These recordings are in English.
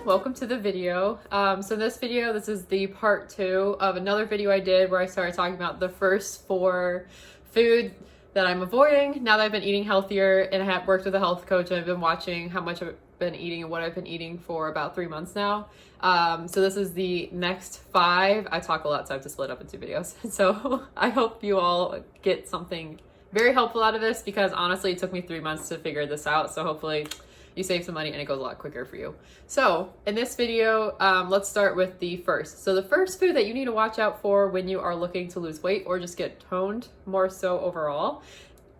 everyone, welcome to the video. So this video, this is the part 2 of another video I did where I started talking about the first 4 food that I'm avoiding now that I've been eating healthier, and I have worked with a health coach and I've been watching how much I've been eating and what I've been eating for about 3 months now. So this is the next 5. I talk a lot, so I have to split up into videos. So I hope you all get something very helpful out of this, because honestly it took me 3 months to figure this out, so hopefully you save some money and it goes a lot quicker for you. So in this video, let's start with the first. So the first food that you need to watch out for when you are looking to lose weight or just get toned more so overall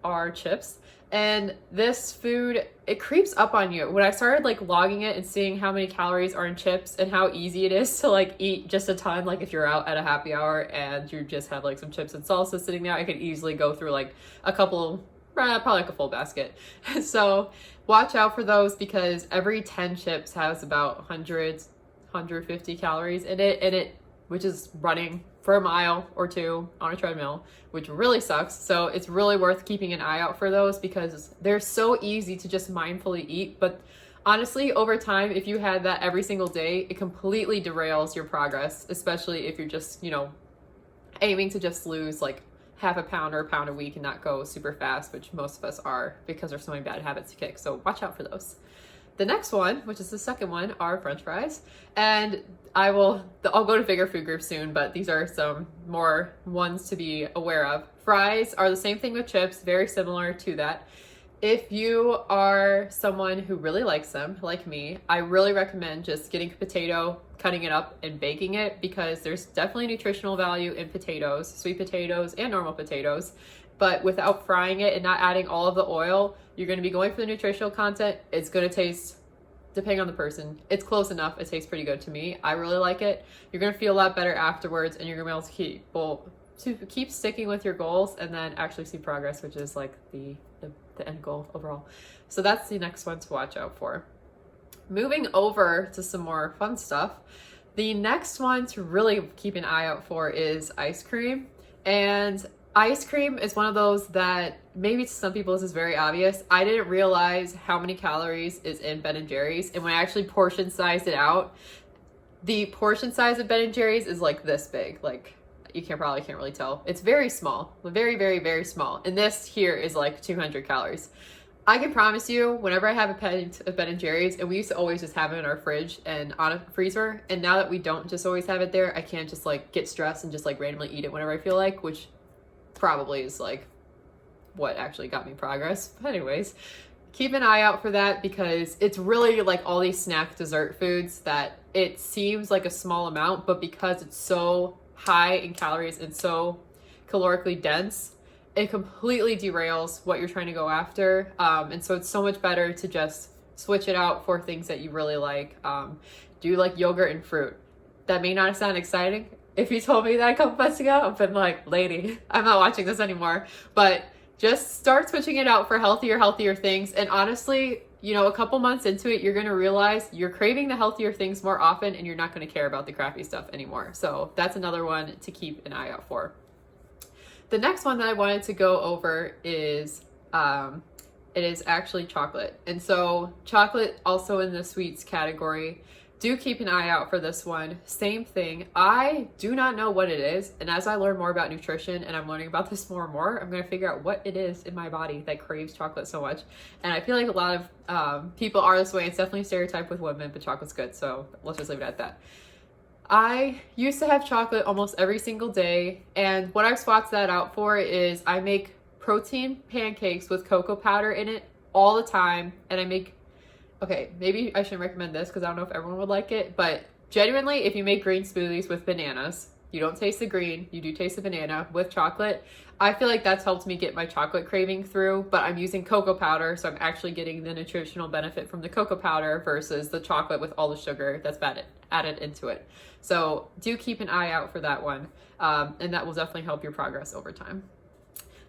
are chips. And this food, it creeps up on you. When I started like logging it and seeing how many calories are in chips and how easy it is to like eat just a ton, like if you're out at a happy hour and you just have like some chips and salsa sitting there, I could easily go through like a couple, probably like a full basket. So watch out for those, because every 10 chips has about 150 calories in it, which is running for a mile or 2 on a treadmill, which really sucks. So it's really worth keeping an eye out for those, because they're so easy to just mindfully eat. But honestly, over time, if you had that every single day, it completely derails your progress, especially if you're just, aiming to just lose like half a pound or a pound a week and not go super fast, which most of us are, because there's so many bad habits to kick. So watch out for those. The next one, which is the second one, are French fries. And I'll go to bigger food groups soon, but these are some more ones to be aware of. Fries are the same thing with chips, very similar to that. If you are someone who really likes them, like me, I really recommend just getting a potato, cutting it up, and baking it, because there's definitely nutritional value in potatoes, sweet potatoes and normal potatoes. But without frying it and not adding all of the oil, you're going to be going for the nutritional content. It's going to taste, depending on the person, it's close enough. It tastes pretty good to me. I really like it. You're going to feel a lot better afterwards, and you're going to be able to keep sticking with your goals and then actually see progress, which is like the end goal overall. So that's the next one to watch out for. Moving over to some more fun stuff, the next one to really keep an eye out for is ice cream. And ice cream is one of those that maybe to some people this is very obvious. I didn't realize how many calories is in Ben & Jerry's, and when I actually portion sized it out, the portion size of Ben & Jerry's is like this big. Like, you probably can't really tell. It's very small, very, very, very small. And this here is like 200 calories. I can promise you, whenever I have a pint of Ben & Jerry's, and we used to always just have it in our fridge and on a freezer, and now that we don't just always have it there, I can't just like get stressed and just like randomly eat it whenever I feel like, which probably is like what actually got me progress. But anyways, keep an eye out for that, because it's really like all these snack dessert foods that it seems like a small amount, but because it's so high in calories and so calorically dense, it completely derails what you're trying to go after. And so it's so much better to just switch it out for things that you really like. Do like yogurt and fruit. That may not sound exciting. If you told me that a couple months ago, I've been like, lady, I'm not watching this anymore. But just start switching it out for healthier things. And honestly, a couple months into it, you're going to realize you're craving the healthier things more often, and you're not going to care about the crappy stuff anymore. So that's another one to keep an eye out for. The next one that I wanted to go over is, it is actually chocolate. And so chocolate also in the sweets category. Do keep an eye out for this one. Same thing. I do not know what it is. And as I learn more about nutrition, and I'm learning about this more and more, I'm going to figure out what it is in my body that craves chocolate so much. And I feel like a lot of people are this way. It's definitely a stereotype with women, but chocolate's good. So let's just leave it at that. I used to have chocolate almost every single day. And what I've swapped that out for is I make protein pancakes with cocoa powder in it all the time. And I make, okay, maybe I shouldn't recommend this because I don't know if everyone would like it, but genuinely, if you make green smoothies with bananas, you don't taste the green, you do taste the banana with chocolate. I feel like that's helped me get my chocolate craving through, but I'm using cocoa powder, so I'm actually getting the nutritional benefit from the cocoa powder versus the chocolate with all the sugar that's added into it. So do keep an eye out for that one, and that will definitely help your progress over time.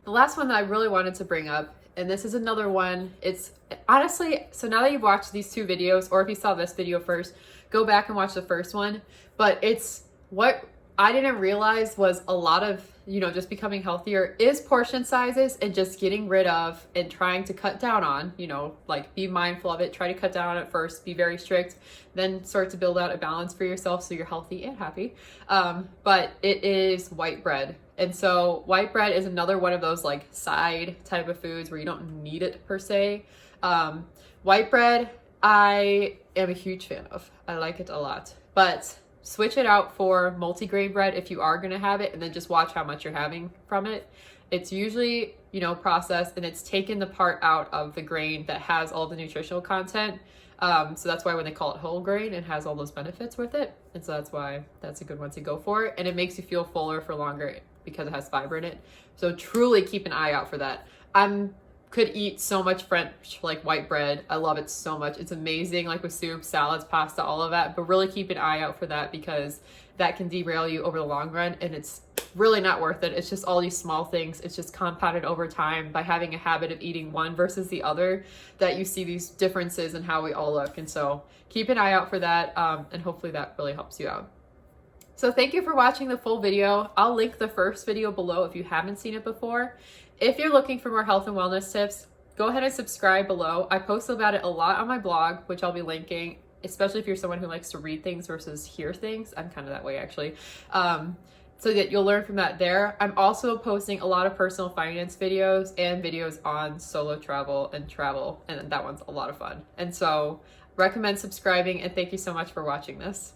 The last one that I really wanted to bring up, and this is another one, it's honestly, so now that you've watched these 2 videos, or if you saw this video first, go back and watch the first one. But it's what I didn't realize was a lot of you know, just becoming healthier is portion sizes and just getting rid of and trying to cut down on, you know, like be mindful of it, try to cut down on it first, be very strict, then start to build out a balance for yourself so you're healthy and happy. But it is white bread. And so white bread is another one of those like side type of foods where you don't need it per se. White bread, I am a huge fan of. I like it a lot, but switch it out for multigrain bread if you are going to have it, and then just watch how much you're having from it. It's usually, you know, processed, and it's taken the part out of the grain that has all the nutritional content. So that's why when they call it whole grain, it has all those benefits with it. And so that's why that's a good one to go for. And it makes you feel fuller for longer because it has fiber in it. So truly keep an eye out for that. Could eat so much French like white bread. I love it so much. It's amazing, like with soup, salads, pasta, all of that. But really keep an eye out for that because that can derail you over the long run, and it's really not worth it. It's just all these small things. It's just compounded over time by having a habit of eating one versus the other that you see these differences in how we all look. And so keep an eye out for that, and hopefully that really helps you out. So thank you for watching the full video. I'll link the first video below if you haven't seen it before. If you're looking for more health and wellness tips, go ahead and subscribe below. I post about it a lot on my blog, which I'll be linking, especially if you're someone who likes to read things versus hear things. I'm kind of that way actually. So that you'll learn from that there. I'm also posting a lot of personal finance videos and videos on solo travel, and that one's a lot of fun. And so recommend subscribing, and thank you so much for watching this.